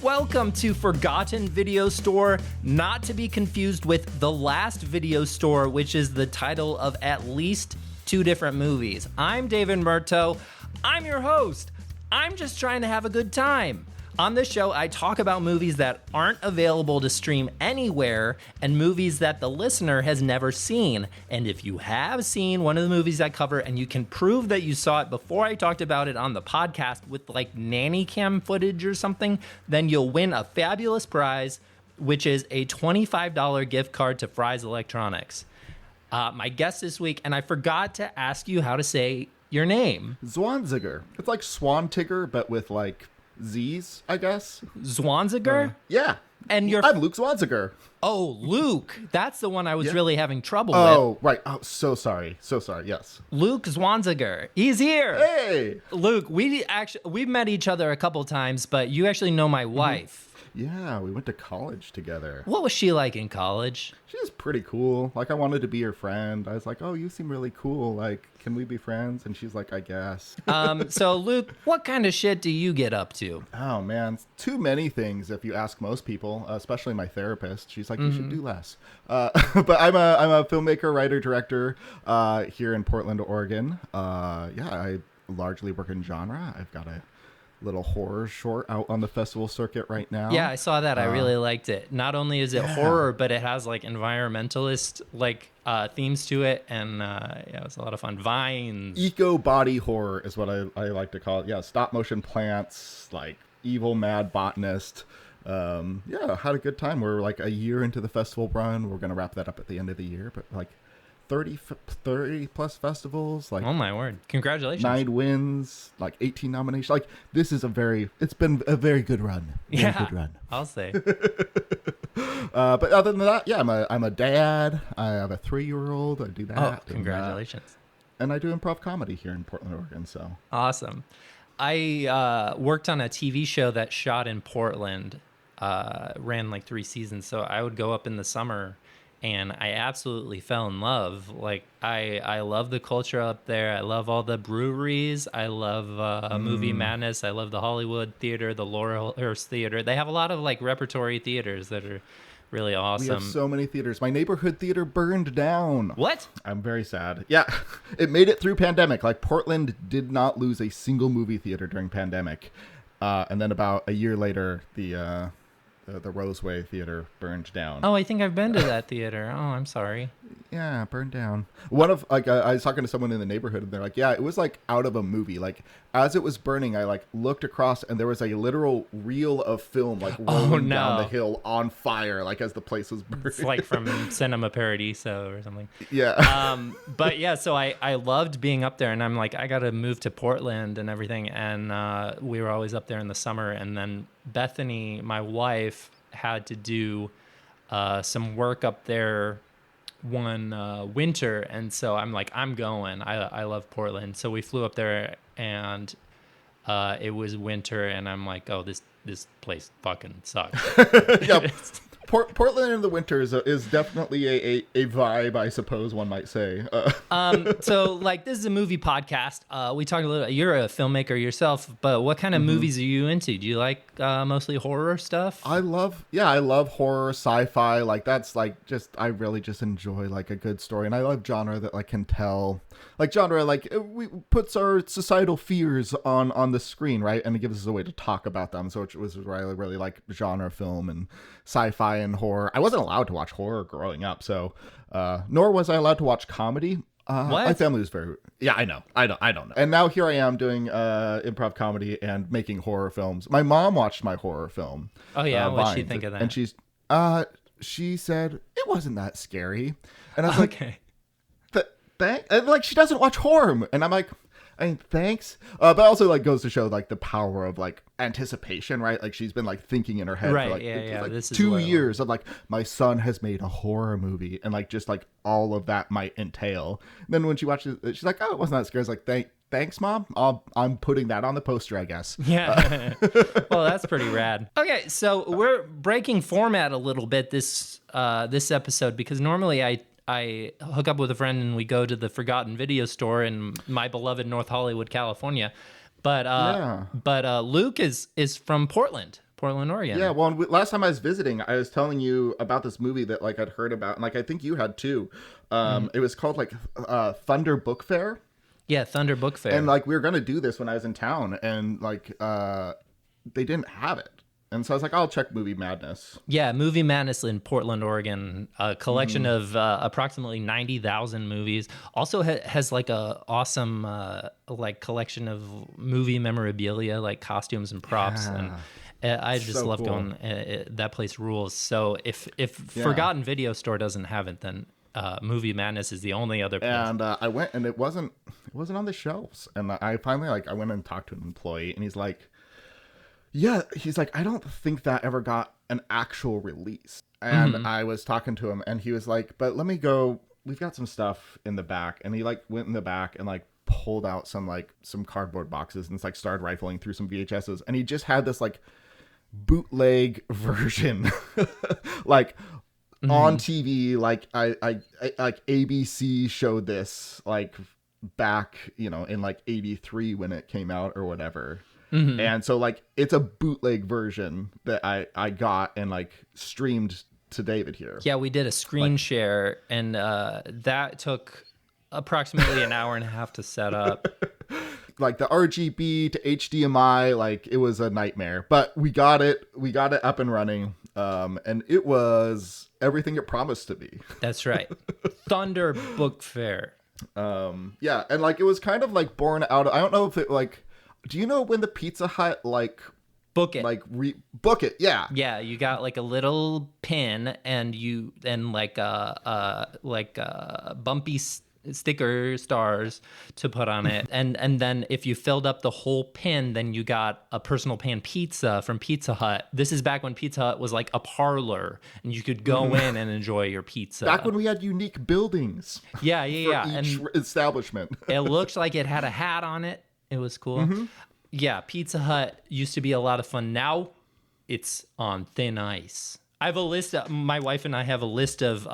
Welcome to Forgotten Video Store, not to be confused with The Last Video Store, which is the title of at least 2 different movies. I'm David Murto. I'm your host. I'm just trying to have a good time. On this show, I talk about movies that aren't available to stream anywhere and movies that the listener has never seen. And if you have seen one of the movies I cover and you can prove that you saw it before I talked about it on the podcast with like nanny cam footage or something, then you'll win a fabulous prize, which is a $25 gift card to Fry's Electronics. My guest this week, and I forgot to ask you how to say your name. Zwanziger. It's like Swantiger, but with like Z's, I guess. Zwanziger? Yeah. And you're... I'm Luke Zwanziger. Oh, Luke. That's the one I was really having trouble with. Oh, right. Oh, so sorry. Yes. Luke Zwanziger. He's here. Hey. Luke, we've met each other a couple times, but you actually know my wife. Yeah, we went to college together. What was she like in college? She was pretty cool. Like, I wanted to be her friend. I was like, oh, you seem really cool. Like, can we be friends? And she's like, I guess. So, Luke, what kind of shit do you get up to? Oh, man. Too many things if you ask most people, especially my therapist. She's like, you should do less. But I'm a filmmaker, writer, director here in Portland, Oregon. I largely work in genre. I've got a little horror short out on the festival circuit right now. Yeah, I saw that. I really liked it. Not only is it horror, but it has like environmentalist like themes to it, and it was a lot of fun. Vines. Eco body horror is what I like to call it. Yeah, stop motion plants, like evil mad botanist. Had a good time. We're like a year into the festival run. We're gonna wrap that up at the end of the year, but like 30 plus festivals, like, oh my word, congratulations. 9 wins, like 18 nominations. Like, this is it's been a very good run. Good run, I'll say. But other than that, yeah, I'm a dad. I have a 3-year-old. I do that. Oh, congratulations. And I do improv comedy here in Portland, Oregon. So awesome. I worked on a TV show that shot in Portland, ran like 3 seasons. So I would go up in the summer, and I absolutely fell in love. Like, I love the culture up there. I love all the breweries. I love Movie Madness. I love the Hollywood Theater, the Laurelhurst Theater. They have a lot of like repertory theaters that are really awesome. We have so many theaters. My neighborhood theater burned down. What? I'm very sad. Yeah, it made it through pandemic. Like, Portland did not lose a single movie theater during pandemic. And then about a year later, the Roseway Theater burned down. Oh, I think I've been to that theater. Oh, I'm sorry. Yeah, burned down. One of I was talking to someone in the neighborhood, and they're like, yeah, it was like out of a movie. Like, as it was burning, I like looked across, and there was a literal reel of film like rolling down the hill on fire, like as the place was burning. It's like from Cinema Paradiso or something. Yeah. But yeah, so I loved being up there, and I'm like, I got to move to Portland and everything, and we were always up there in the summer, and then Bethany, my wife, had to do some work up there one winter, and so I'm like, I'm going. I love Portland, so we flew up there, and it was winter, and I'm like, oh, this place fucking sucks. Yeah. Portland in the winter is definitely a vibe, I suppose one might say. So, like, this is a movie podcast. We talked a little. You're a filmmaker yourself, but what kind of movies are you into? Do you like mostly horror stuff? I love horror, sci-fi. Like, that's like I really just enjoy like a good story, and I love genre that like can tell, like genre like we puts our societal fears on the screen, right, and it gives us a way to talk about them. So it was where I really like genre film and sci-fi and horror. I wasn't allowed to watch horror growing up, so nor was I allowed to watch comedy. My family was very... Yeah, I know. I don't know. And now here I am doing improv comedy and making horror films. My mom watched my horror film. Oh, yeah? What'd she think of that? And she said, it wasn't that scary. And I was okay. Like, she doesn't watch horror. And I'm like, I mean, thanks. But also, like, goes to show, like, the power of, like, anticipation, right? Like, she's been, like, thinking in her head for, like, like this 2 years of, like, my son has made a horror movie. And, like, just, like, all of that might entail. And then when she watches it, she's like, oh, it wasn't that scary. I was like, thanks, Mom. I'm putting that on the poster, I guess. Yeah. Well, that's pretty rad. Okay, so we're breaking format a little bit this episode, because normally I hook up with a friend and we go to the Forgotten Video Store in my beloved North Hollywood, California. But Luke is from Portland, Portland, Oregon. Yeah, well, last time I was visiting, I was telling you about this movie that like I'd heard about, and like I think you had too. It was called like Thunder Bookfair. Yeah, Thunder Bookfair. And like we were gonna do this when I was in town, and like they didn't have it, and so I was like, I'll check Movie Madness. Yeah, Movie Madness in Portland, Oregon, a collection of approximately 90,000 movies. Also has like a awesome like collection of movie memorabilia, like costumes and props, and I just So love cool. going. That place rules. So if Forgotten Video Store doesn't have it, then Movie Madness is the only other place. And I went, and it wasn't on the shelves. And I finally I went and talked to an employee, and he's like, I don't think that ever got an actual release. And I was talking to him, and he was like, but let me go. We've got some stuff in the back. And he like went in the back and like pulled out some cardboard boxes and like started rifling through some VHSs. And he just had this like bootleg version, like on TV. Like I like ABC showed this like back, in like 83 when it came out or whatever. And so like it's a bootleg version that I got and like streamed to David here. Yeah, we did a screen share, and that took approximately an hour and a half to set up. Like the RGB to HDMI, like it was a nightmare, but we got it up and running. And it was everything it promised to be. That's right. Thunder Book Fair. Yeah, and like it was kind of like born out of, I don't know if it like, do you know when the Pizza Hut like book it? Like book it, yeah. Yeah, you got like a little pin, and like bumpy sticker stars to put on it, and then if you filled up the whole pin, then you got a personal pan pizza from Pizza Hut. This is back when Pizza Hut was like a parlor, and you could go in and enjoy your pizza. Back when we had unique buildings. Yeah. Each and establishment. it looked like it had a hat on it. It was cool. Yeah, Pizza Hut used to be a lot of fun. Now it's on thin ice. I have a list. My wife and I have a list of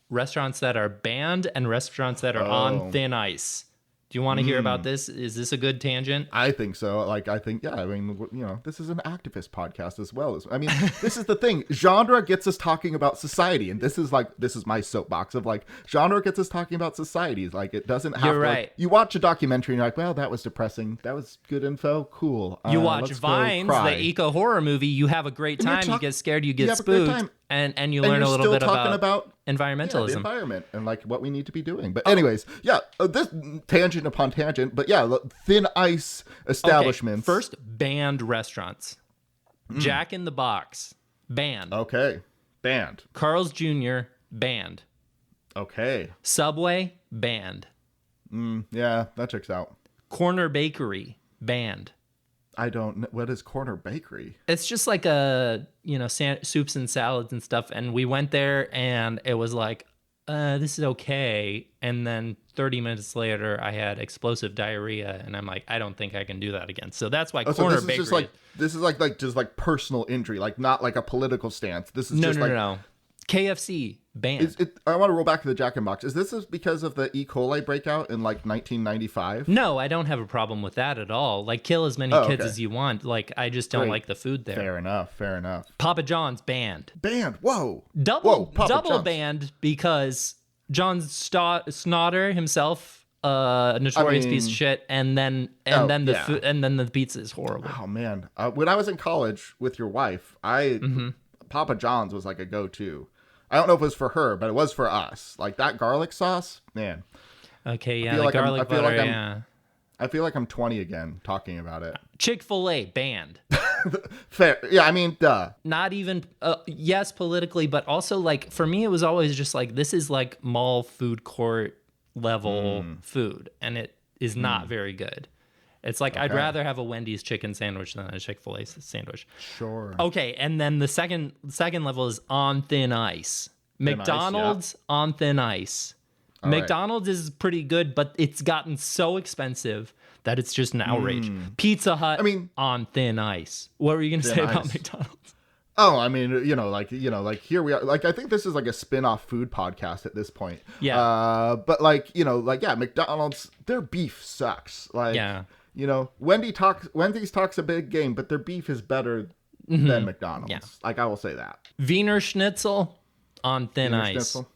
restaurants that are banned and restaurants that are on thin ice. Do you want to hear about this? Is this a good tangent? I think so. Like, I think, yeah, I mean, this is an activist podcast as well. I mean, this is the thing. Genre gets us talking about society. And this is my soapbox of like, genre gets us talking about society. Like, it doesn't have You're to, right. like, you watch a documentary and you're like, well, that was depressing. That was good info. Cool. You watch let's go Vines, cry. the eco horror movie. You have a great time. You get scared. You get have a great spooked. time. And you And learn you're a little still bit talking about environmentalism. the environment and like what we need to be doing. But anyways, yeah, this tangent upon tangent. But yeah, thin ice establishments. Okay, first, banned restaurants. Jack in the Box, banned. Okay, banned. Carl's Jr., banned. Okay. Subway, banned. Yeah, that checks out. Corner Bakery, banned. I don't know. What is Corner Bakery? It's just like a, soups and salads and stuff. And we went there and it was like, this is okay. And then 30 minutes later, I had explosive diarrhea. And I'm like, I don't think I can do that again. So that's why Corner Bakery. This is like just like personal injury, like not like a political stance. This is No. KFC, banned. I want to roll back to the Jack in the Box. Is this because of the E. coli breakout in like 1995? No, I don't have a problem with that at all. Like, kill as many kids as you want. Like, I just don't like the food there. Fair enough. Papa John's, banned. Banned. Whoa. Double John's. banned because John Snotter himself, a notorious piece of shit, and then food, and then the pizza is horrible. Oh man, when I was in college with your wife, Papa John's was like a go-to. I don't know if it was for her, but it was for us. Like that garlic sauce, man. Okay, yeah, the garlic butter, yeah. I feel like I'm 20 again talking about it. Chick-fil-A, banned. Fair. Yeah, I mean, duh. Not even, yes, politically, but also like, for me, it was always just like, this is like mall food court level food, and it is not very good. It's like, I'd rather have a Wendy's chicken sandwich than a Chick-fil-A sandwich. Sure. Okay, and then the second level is on thin ice. McDonald's on thin ice. McDonald's is pretty good, but it's gotten so expensive that it's just an outrage. Pizza Hut on thin ice. What were you going to say about McDonald's? Oh, I mean, like here we are. Like, I think this is like a spin-off food podcast at this point. Yeah. But like, McDonald's, their beef sucks. Like, yeah. Wendy's talks a big game, but their beef is better than McDonald's. Yeah. Like, I will say that. Wiener Schnitzel on thin Wiener ice. Schnitzel.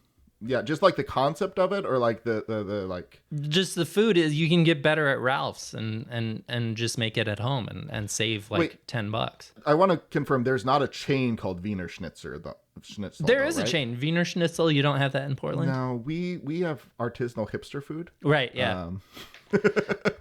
Yeah, just like the concept of it, or like the like. Just the food is you can get better at Ralph's and just make it at home and save like Wait. $10. I want to confirm there's not a chain called Wiener Schnitzel. There is a chain. Wiener Schnitzel, you don't have that in Portland? No, we have artisanal hipster food. Right, yeah.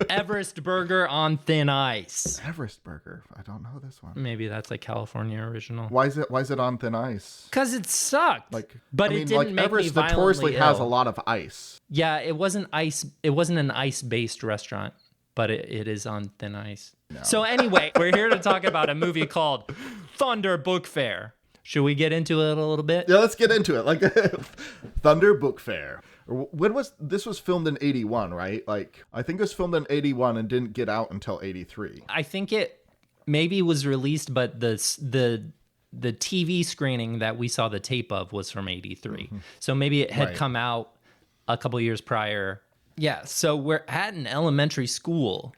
Everest Burger on thin ice. Everest Burger. I don't know this one. Maybe that's a California original. Why is it on thin ice? Because it sucked. Like, but it didn't make Everest me violently notoriously has a ill. lot of ice. Yeah, it wasn't ice. It wasn't an ice-based restaurant, but it is on thin ice. No. So anyway, we're here to talk about a movie called Thunder Book Fair. Should we get into it a little bit? Yeah, let's get into it. Like Thunder Book Fair. When was this? Was filmed in 81, right? Like, I think it was filmed in 81 and didn't get out until 83. I think it maybe was released, but the TV screening that we saw the tape of was from 83. Mm-hmm. So maybe it had come out a couple years prior. Yeah, so we're at an elementary school,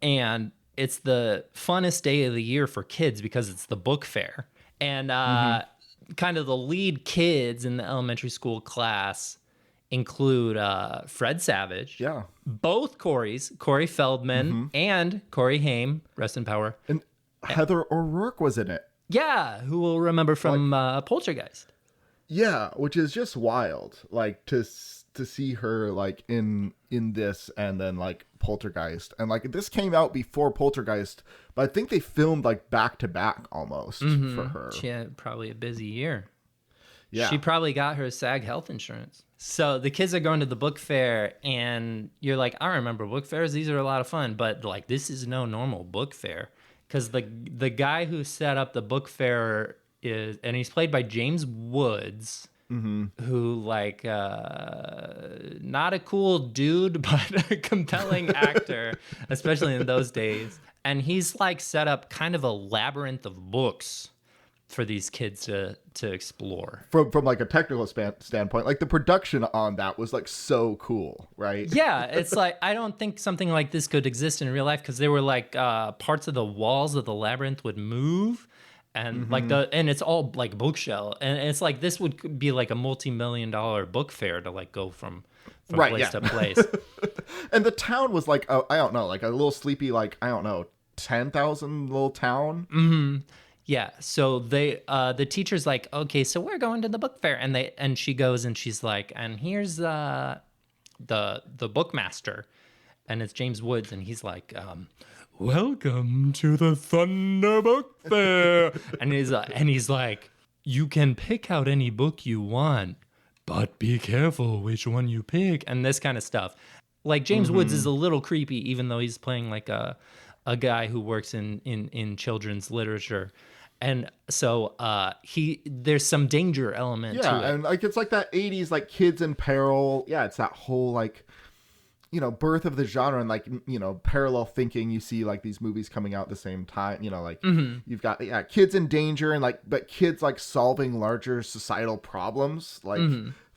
and it's the funnest day of the year for kids because it's the book fair. And kind of the lead kids in the elementary school class include Fred Savage. Yeah. Both Corys, Corey Feldman and Corey Haim, rest in power. And Heather O'Rourke was in it. Yeah, who we'll remember from Poltergeist. Yeah, which is just wild. Like, to see her, like, in this and then, like, Poltergeist. And, like, this came out before Poltergeist, but I think they filmed, like, back-to-back almost for her. She had probably a busy year. Yeah. She probably got her SAG health insurance. So the kids are going to the book fair, and you're like, I remember book fairs. These are a lot of fun. But, like, this is no normal book fair. Because the guy who set up the book fair is, and he's played by James Woods, who, like, not a cool dude, but a compelling actor, especially in those days. And he's, like, set up kind of a labyrinth of books for these kids to explore. From like a technical standpoint, like the production on that was like so cool, right? Yeah, it's like, I don't think something like this could exist in real life, because there were like parts of the walls of the labyrinth would move, and and it's all like bookshelf, and it's like this would be like a multi-million-dollar book fair to like go from place to place. And the town was like I don't know, like a little sleepy, like, I don't know, 10,000 little town. Yeah, so they the teacher's like, okay, so we're going to the book fair, and she goes and she's like, and here's the bookmaster, and it's James Woods, and he's like, welcome to the Thunder Book Fair, and he's like, you can pick out any book you want, but be careful which one you pick, and this kind of stuff. Like, James Woods is a little creepy, even though he's playing like a guy who works in children's literature. And so there's some danger element to it. Yeah, and like it's like that 80s like kids in peril. Yeah, it's that whole like, you know, birth of the genre, and like, you know, parallel thinking. You see like these movies coming out at the same time, you know, like you've got kids in danger, and like, but kids like solving larger societal problems like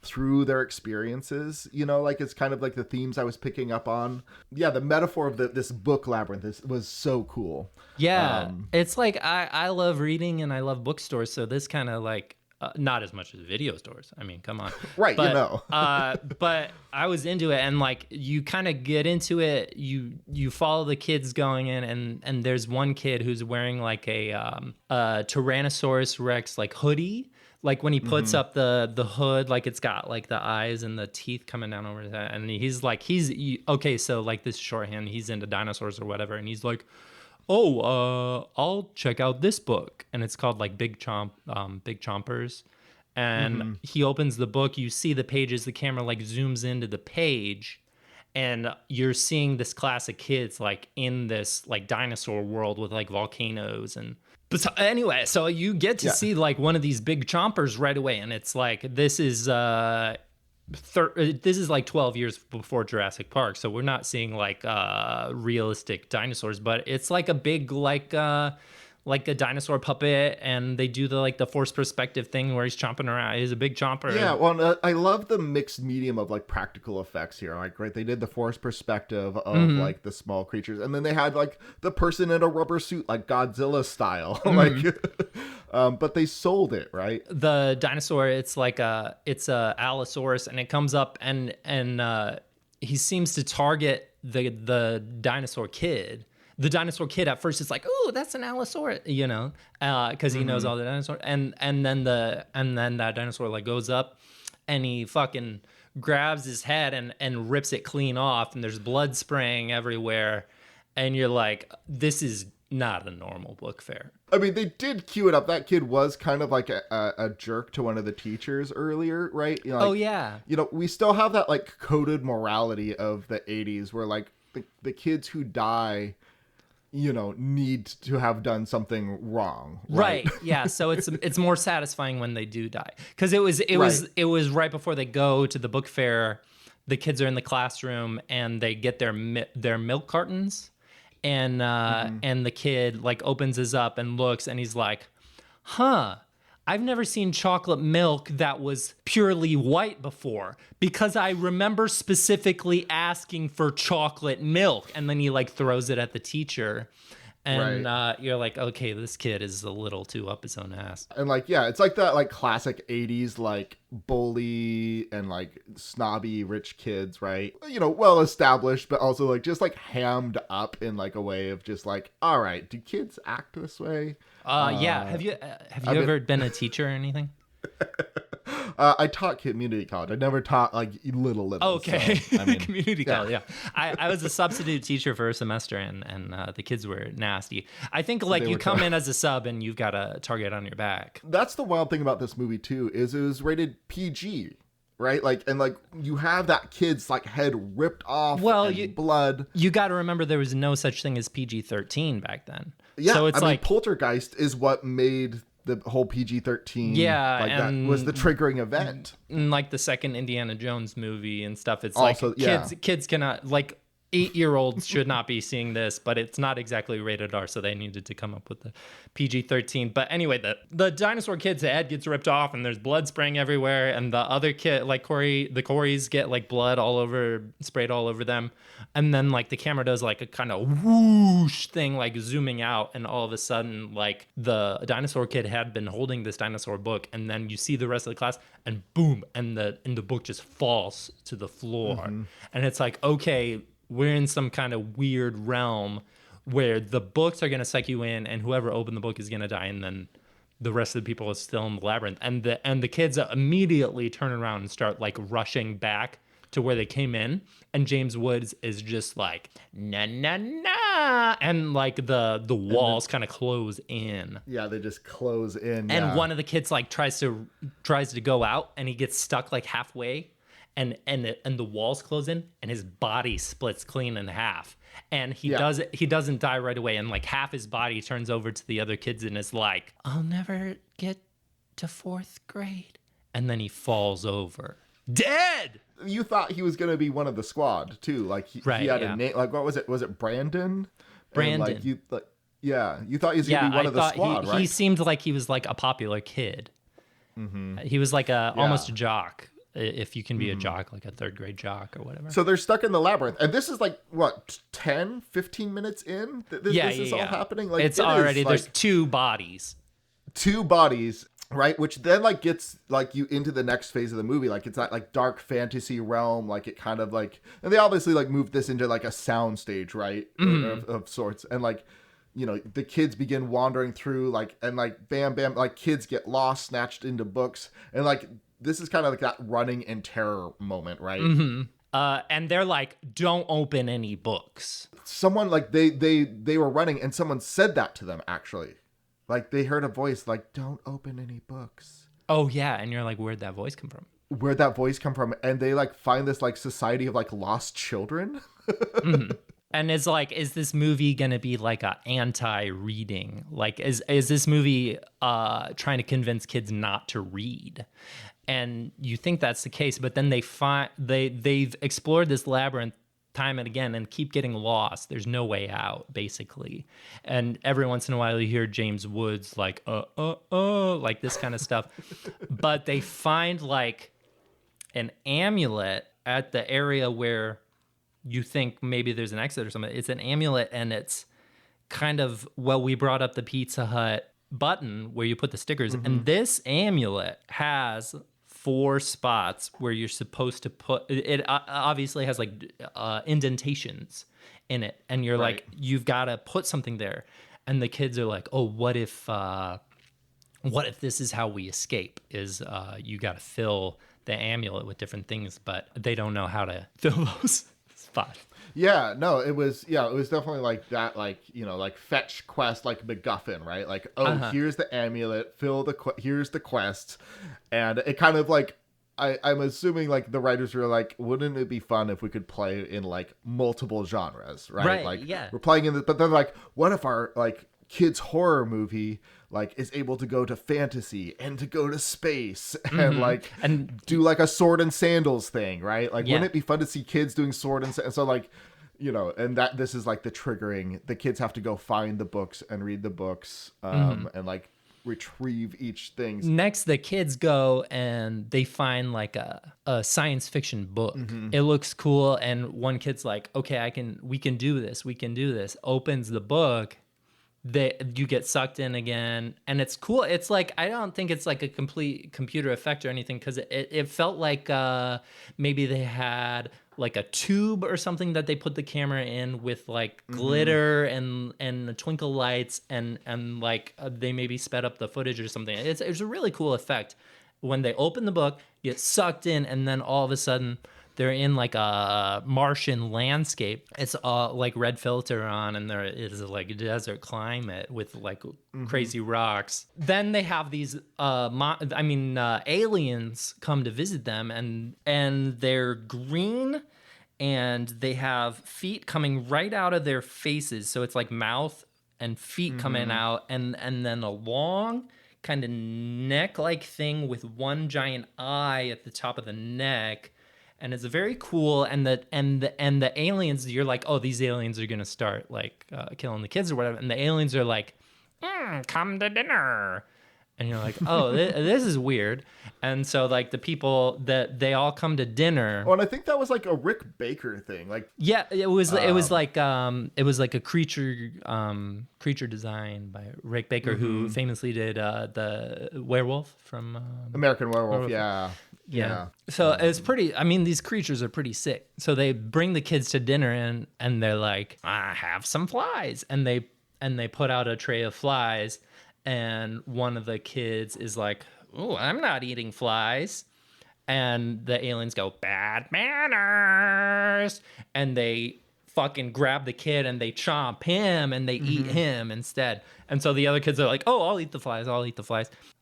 through their experiences, you know, like it's kind of like the themes I was picking up on. Yeah, the metaphor of this book labyrinth was so cool. Yeah, it's like I love reading and I love bookstores, so this kind of like not as much as video stores. I mean, come on. Right, but, you know. But I was into it, and like you kind of get into it. You follow the kids going in, and there's one kid who's wearing like a Tyrannosaurus Rex like hoodie. Like when he puts up the hood, like it's got like the eyes and the teeth coming down over his head, and he's okay. So like this shorthand, he's into dinosaurs or whatever, and he's like, "Oh, I'll check out this book," and it's called like Big Chompers, and he opens the book. You see the pages. The camera like zooms into the page, and you're seeing this class of kids like in this like dinosaur world with like volcanoes and. But so, anyway, so you get to see like one of these big chompers right away, and it's like this is like 12 years before Jurassic Park, so we're not seeing like realistic dinosaurs, but it's like a big like like a dinosaur puppet, and they do the forced perspective thing where he's chomping around. He's a big chomper. Yeah, well, I love the mixed medium of like practical effects here. Like, right, they did the forced perspective of like the small creatures, and then they had like the person in a rubber suit, like Godzilla style. But they sold it, right? The dinosaur, it's a Allosaurus, and it comes up and he seems to target the dinosaur kid. The dinosaur kid at first is like, "Oh, that's an Allosaurus," because he knows all the dinosaurs. And then that dinosaur like goes up, and he fucking grabs his head and rips it clean off, and there's blood spraying everywhere, and you're like, "This is not a normal Bookfair." I mean, they did cue it up. That kid was kind of like a jerk to one of the teachers earlier, right? Oh yeah. We still have that like coded morality of the 80s where like the kids who die, need to have done something wrong. Right. Yeah. So it's more satisfying when they do die. Because it was right before they go to the book fair. The kids are in the classroom and they get their milk cartons, and the kid like opens his up and looks, and he's like, "Huh, I've never seen chocolate milk that was purely white before, because I remember specifically asking for chocolate milk." And then he like throws it at the teacher. And you're like, okay, this kid is a little too up his own ass. And like, yeah, it's like that like classic 80s like bully and like snobby rich kids, right? Well established, but also like just like hammed up in like a way of just like, all right, do kids act this way? Yeah. Have you ever been a teacher or anything? I taught community college. I never taught like little. Okay, so, I mean, community college. Yeah, I was a substitute teacher for a semester, and the kids were nasty. I think like you come in as a sub and you've got a target on your back. That's the wild thing about this movie too, is it was rated PG. Right, like, and like you have that kid's like head ripped off. Well, blood. You got to remember there was no such thing as PG-13 back then. Yeah, so it's I mean, Poltergeist is what made the whole PG-13. Yeah, like that was the triggering event. Like the second Indiana Jones movie and stuff. It's also, like kids cannot, like 8-year-olds should not be seeing this, but it's not exactly rated R, so they needed to come up with the PG-13. But anyway, the dinosaur kid's head gets ripped off, and there's blood spraying everywhere, and the other kid, like the Corys get like blood sprayed all over them, and then like the camera does like a kind of whoosh thing, like zooming out, and all of a sudden like the dinosaur kid had been holding this dinosaur book, and then you see the rest of the class, and boom, and the book just falls to the floor, and it's like, okay, we're in some kind of weird realm where the books are going to suck you in, and whoever opened the book is going to die, and then the rest of the people are still in the labyrinth. And the kids immediately turn around and start like rushing back to where they came in, and James Woods is just like, na na na, and like the walls kind of close in. Yeah, they just close in. And one of the kids like tries to go out, and he gets stuck like halfway. And the walls close in, and his body splits clean in half. And he doesn't die right away, and like half his body turns over to the other kids and is like, "I'll never get to 4th grade." And then he falls over, dead. You thought he was gonna be one of the squad too, like he had a name. Like, what was it? Was it Brandon? Brandon. And, you thought he was gonna be one of the squad, right? He seemed like he was like a popular kid. Mm-hmm. He was like almost a jock. If you can be a jock, like a 3rd grade jock or whatever. So they're stuck in the labyrinth. And this is like, what, 10, 15 minutes in? This is all happening? Like, it's already, there's 2 bodies. 2 bodies, right? Which then like gets like you into the next phase of the movie. Like it's that like dark fantasy realm. Like it kind of like, and they obviously like moved this into like a sound stage, right? Of sorts. And like, the kids begin wandering through like, and like bam, bam, like kids get lost, snatched into books. And like, this is kind of like that running in terror moment, right? Mm-hmm. And they're like, "Don't open any books." Someone like they were running, and someone said that to them. Actually, like they heard a voice like, "Don't open any books." Oh yeah, and you're like, "Where'd that voice come from?" And they like find this like society of like lost children. Mm-hmm. And it's like, is this movie gonna be like a anti-reading? Like, is this movie trying to convince kids not to read? And you think that's the case, but then they've explored this labyrinth time and again and keep getting lost. There's no way out, basically. And every once in a while you hear James Woods like, like this kind of stuff. But they find like an amulet at the area where you think maybe there's an exit or something. It's an amulet, and it's kind of, well, we brought up the Pizza Hut button where you put the stickers, and this amulet has 4 spots where you're supposed to put it. Obviously has like indentations in it, and you're like, you've got to put something there. And the kids are like, oh, what if this is how we escape, is you got to fill the amulet with different things, but they don't know how to fill those spots. Yeah, no, it was definitely like that, like, you know, like fetch quest, like MacGuffin, right? Like, here's the amulet, here's the quest. And it kind of like, I'm assuming like the writers were like, wouldn't it be fun if we could play in like multiple genres, right? Like, we're playing in but they're like, what if our like kids horror movie like is able to go to fantasy and to go to space and like and do like a sword and sandals thing, right? Like, wouldn't it be fun to see kids doing sword and so like, you know, and that this is like the triggering, the kids have to go find the books and read the books and like retrieve each thing. Next, the kids go and they find like a science fiction book. It looks cool, and one kid's like, okay, we can do this, opens the book. You get sucked in again, and it's cool. It's like, I don't think it's like a complete computer effect or anything, because it felt like maybe they had like a tube or something that they put the camera in with like glitter and the twinkle lights, and like they maybe sped up the footage or something. It's a really cool effect when they open the book, get sucked in, and then all of a sudden they're in like a Martian landscape. It's like red filter on, and there is like a desert climate with like crazy rocks. Then they have these, aliens come to visit them, and they're green, and they have feet coming right out of their faces. So it's like mouth and feet coming out, and then a long kind of neck-like thing with one giant eye at the top of the neck. And it's very cool, and the aliens, you're like, oh, these aliens are gonna start like killing the kids or whatever, and the aliens are like, come to dinner, and you're like, oh, this is weird. And so like the people that they all come to dinner. Oh, and I think that was like a Rick Baker thing, like it was like a creature design by Rick Baker, who famously did the werewolf from American Werewolf. Yeah. So it's pretty, these creatures are pretty sick. So they bring the kids to dinner, and they're like, have some flies. And they put out a tray of flies, and one of the kids is like, oh, I'm not eating flies. And the aliens go, bad manners. And they fucking grab the kid and they chomp him and they eat him instead. And so the other kids are like, oh, I'll eat the flies.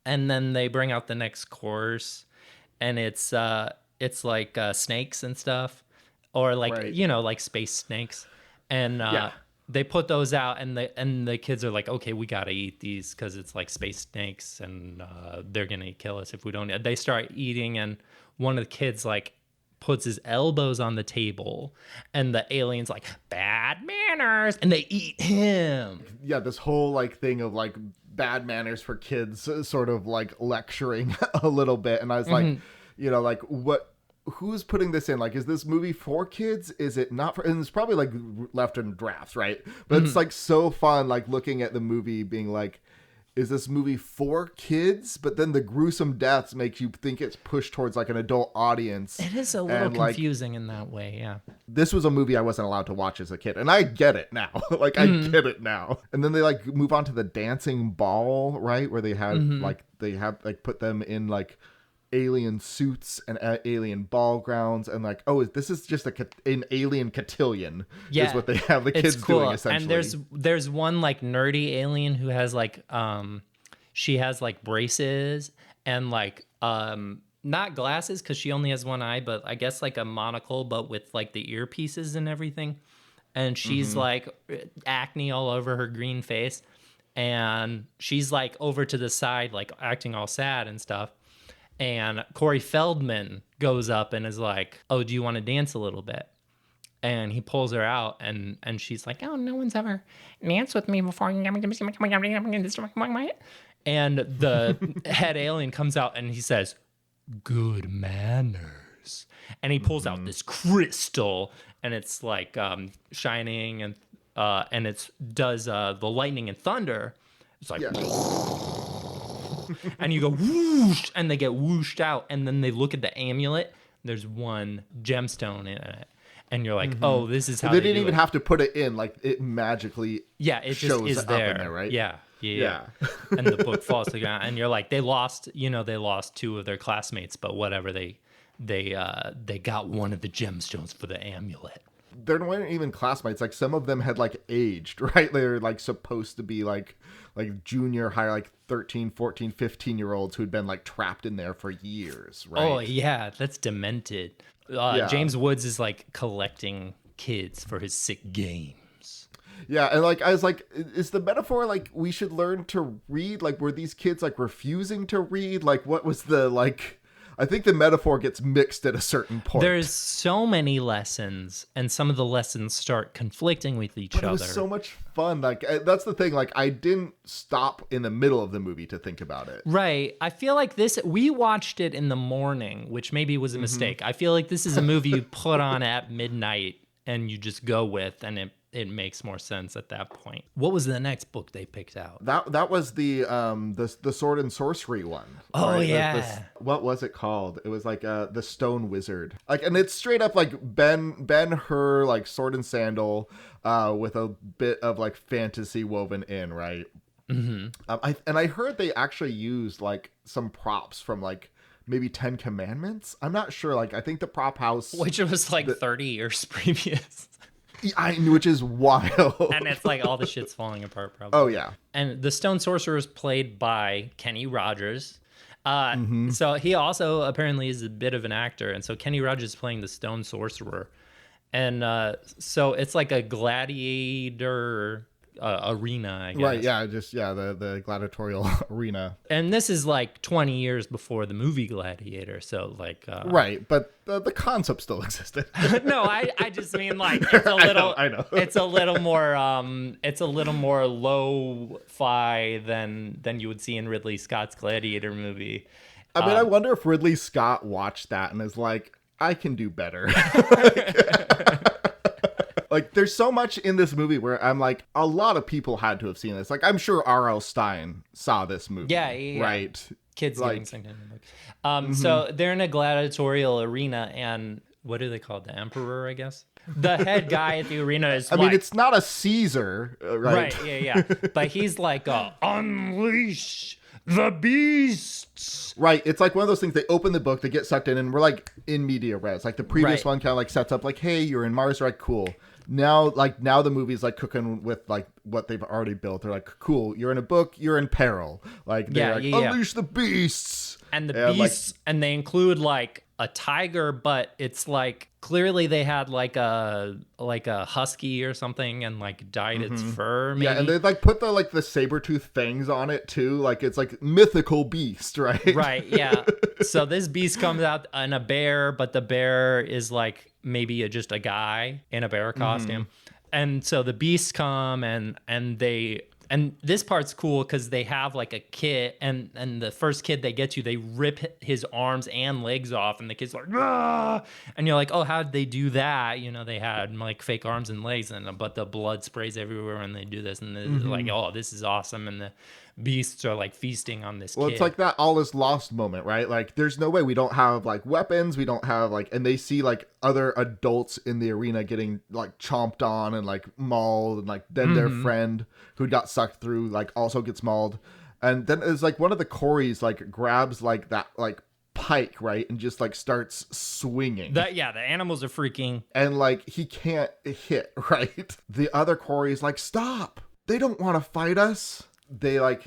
And then they bring out the next course. And it's like snakes and stuff, or like like space snakes, and they put those out, and the kids are like, okay, we gotta eat these because it's like space snakes, and they're gonna kill us if we don't. They start eating, and one of the kids like puts his elbows on the table, and the alien's like, bad manners, and they eat him. Yeah, this whole like thing of like bad manners for kids, sort of like lecturing a little bit. And I was like, you know, like, who's putting this in? Like, is this movie for kids? Is it not for? And it's probably like left in drafts, right? But it's like so fun, like looking at the movie being like, is this movie for kids? But then the gruesome deaths make you think it's pushed towards like an adult audience. It is a little confusing in that way, yeah. This was a movie I wasn't allowed to watch as a kid, and I get it now. Like, I get it now. And then they like move on to the dancing ball, right? Where they have put them in like alien suits and alien ball grounds, and like, oh, this is just an alien cotillion, is what they have the kids doing essentially. And there's one like nerdy alien who has like she has like braces and like not glasses because she only has one eye, but I guess like a monocle, but with like the earpieces and everything. And she's like acne all over her green face, and she's like over to the side like acting all sad and stuff. And Corey Feldman goes up and is like, oh, do you want to dance a little bit? And he pulls her out, and she's like, "Oh, no one's ever danced with me before." And the head alien comes out, and he says, "Good manners." And he pulls out this crystal, and it's like shining, and it does the lightning and thunder. It's like, and you go whoosh, and they get whooshed out, and then they look at the amulet. There's one gemstone in it. And you're like, oh, this is how they didn't even have to put it in. Like, it magically it shows just is up there. in there, right? Yeah. And the book falls to the ground. And you're like, they lost two of their classmates, but whatever. They got one of the gemstones for the amulet. They weren't even classmates. Like, some of them had, like, aged, right? They're, like, supposed to be, like junior high, like 13, 14, 15-year-olds who'd been, like, trapped in there for years, right? Oh, yeah. That's demented. James Woods is like collecting kids for his sick games. Yeah, and like I was like, is the metaphor like we should learn to read? Like, were these kids like refusing to read? Like, what was the like? I think the metaphor gets mixed at a certain point. There's so many lessons, and some of the lessons start conflicting with each other. It was so much fun. Like, that's the thing. Like, I didn't stop in the middle of the movie to think about it. Right. I feel like we watched it in the morning, which maybe was a mistake. I feel like this is a movie you put on at midnight and you just go with, and it makes more sense at that point. What was the next book they picked out? That was the sword and sorcery one. Oh, right? Yeah. What was it called? It was like the Stone Wizard. Like, and it's straight up like Ben-Hur, like sword and sandal, with a bit of like fantasy woven in, right? Mm-hmm. I heard they actually used like some props from like maybe 10 Commandments. I'm not sure. Like, I think the prop house, which was like 30 years previous. Which is wild. And it's like all the shit's falling apart, probably. Oh, yeah. And the Stone Sorcerer is played by Kenny Rogers. So he also apparently is a bit of an actor. And so Kenny Rogers is playing the Stone Sorcerer. And so it's like a gladiator arena, I guess. Right, yeah, the gladiatorial arena. And this is like 20 years before the movie Gladiator, so like... right, but the concept still existed. No, I just mean like it's a little... I know. It's a little more lo-fi than you would see in Ridley Scott's Gladiator movie. I mean, I wonder if Ridley Scott watched that and is like, I can do better. Like, there's so much in this movie where I'm like, a lot of people had to have seen this. Like, I'm sure R.L. Stein saw this movie. Yeah. Right? Kids getting sent in the book. So they're in a gladiatorial arena, and what do they call it? The Emperor, I guess? The head guy at the arena is I mean, it's not a Caesar, right? Right, yeah. But he's like, unleash the beasts. Right. It's like one of those things, they open the book, they get sucked in, and we're like in media res. Like, the previous one kind of like sets up like, hey, you're in Mars, right? Cool. Now the movie's like cooking with like what they've already built. They're like, cool, you're in a book, you're in peril. Like, they're unleash the beasts. And the beasts, and they include like a tiger, but it's like clearly they had like a husky or something and like dyed its fur. Maybe. Yeah, and they like put the saber-tooth fangs on it too. Like, it's like mythical beast, right? Right, yeah. So this beast comes out in a bear, but the bear is like maybe just a guy in a bear costume. And so the beasts come and this part's cool because they have like a kit, and the first kid they get to, they rip his arms and legs off, and the kid's like, ah! And you're like, oh, how'd they do that? You know, they had like fake arms and legs, but the blood sprays everywhere when they do this, and they're like, oh, this is awesome. And the beasts are like feasting on this kid. It's like that all is lost moment, right? Like, there's no way we don't have like weapons, we don't have like, and they see like other adults in the arena getting like chomped on and like mauled, and like then their friend who got sucked through like also gets mauled, and then it's like one of the Coreys like grabs like that like pike, right, and just like starts swinging. The animals are freaking, and like he can't hit, right? The other Corey's like, stop, they don't want to fight us. They like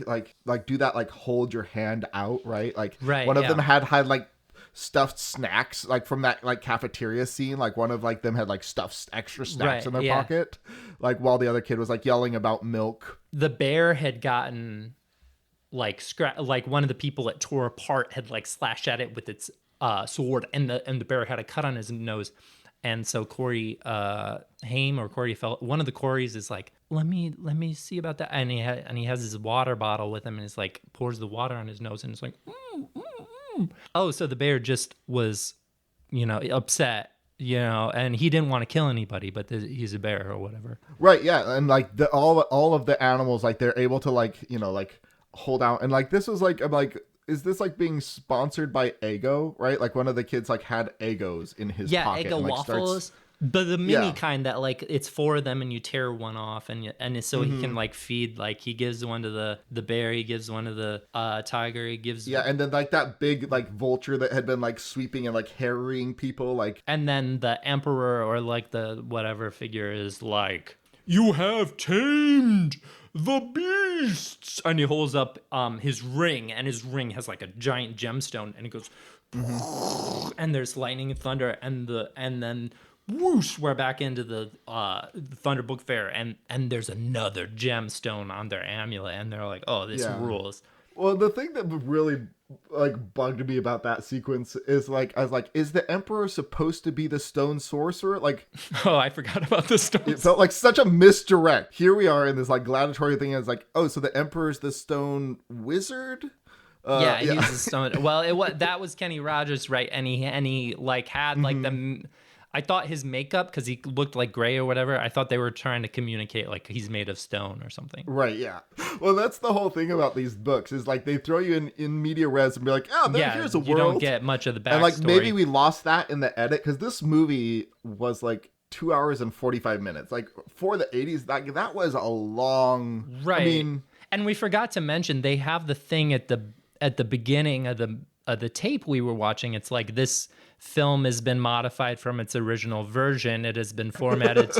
do that like hold your hand out, right? Like, one of them had like stuffed snacks, like from that like cafeteria scene. Like, one of like them had like stuffed extra snacks in their pocket, like while the other kid was like yelling about milk. The bear had gotten like like one of the people that tore apart had like slashed at it with its sword, and the bear had a cut on his nose. And so Corey Haim or Corey felt one of the Coreys is like, let me see about that. And he has his water bottle with him and he's like pours the water on his nose and it's like, oh, so the bear just was, upset, and he didn't want to kill anybody, but he's a bear or whatever. Right. Yeah. And like all of the animals, like they're able to like, like hold out. And like, this was like, I'm like, is this like being sponsored by Eggo, right? Like one of the kids like had Eggos in his pocket. Eggo and, like, waffles. But the mini kind that like it's 4 of them and you tear one off and so he can like feed, like he gives one to the bear, he gives one to the tiger, he gives and then like that big like vulture that had been like sweeping and like harrying people, like, and then the emperor or like the whatever figure is like, you have tamed the beasts, and he holds up his ring, and his ring has like a giant gemstone, and it goes and there's lightning and thunder, and then whoosh, we're back into the Thunder Book Fair, and there's another gemstone on their amulet, and they're like, oh, this rules. Well, the thing that really like bugged me about that sequence is like, I was like, is the emperor supposed to be the stone sorcerer? Like, oh, I forgot about the stone. It felt like such a misdirect. Here we are in this like gladiatory thing, and it's like, oh, so the emperor's the stone wizard. He's the stone. Well, that was Kenny Rogers, right? And he like had like the. I thought his makeup, because he looked like gray or whatever, I thought they were trying to communicate like he's made of stone or something. Right, yeah. Well, that's the whole thing about these books is like they throw you in media res and be like, oh, here's a world. You don't get much of the backstory. And like maybe we lost that in the edit because this movie was like 2 hours and 45 minutes. Like for the 80s, that was a long... Right. I mean... And we forgot to mention, they have the thing at the beginning of the tape we were watching. It's like this... film has been modified from its original version. It has been formatted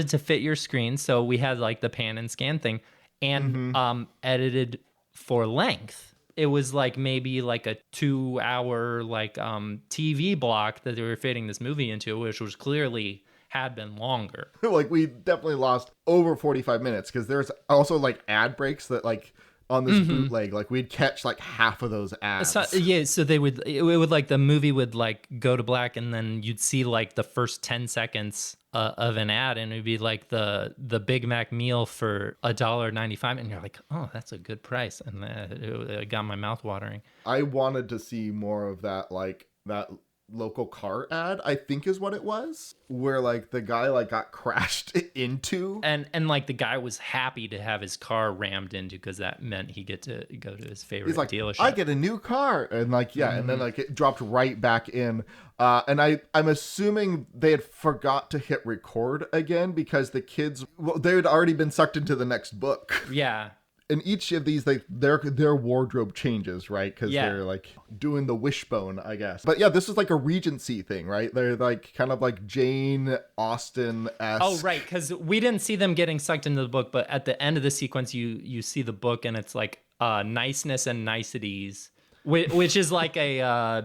to fit your screen. So we had like the pan and scan thing and edited for length. It was like maybe like a 2-hour like TV block that they were fitting this movie into, which was clearly had been longer. Like we definitely lost over 45 minutes because there's also like ad breaks that like on this bootleg, like we'd catch like half of those ads. So it would like the movie would like go to black and then you'd see like the first 10 seconds of an ad and it'd be like the Big Mac meal for $1.95 and you're like, oh, that's a good price. And it got my mouth watering. I wanted to see more of that, like that local car ad, I think is what it was, where like the guy like got crashed into and like the guy was happy to have his car rammed into because that meant he get to go to his favorite dealership. I get a new car, and like and then like it dropped right back in, and I'm assuming they had forgot to hit record again because the kids, they had already been sucked into the next book. Yeah. In each of these, their wardrobe changes, right? Because they're like doing the wishbone, I guess. But yeah, this is like a Regency thing, right? They're like kind of like Jane Austen-esque. Oh, right, because we didn't see them getting sucked into the book, but at the end of the sequence, you see the book, and it's like niceness and niceties, which is like a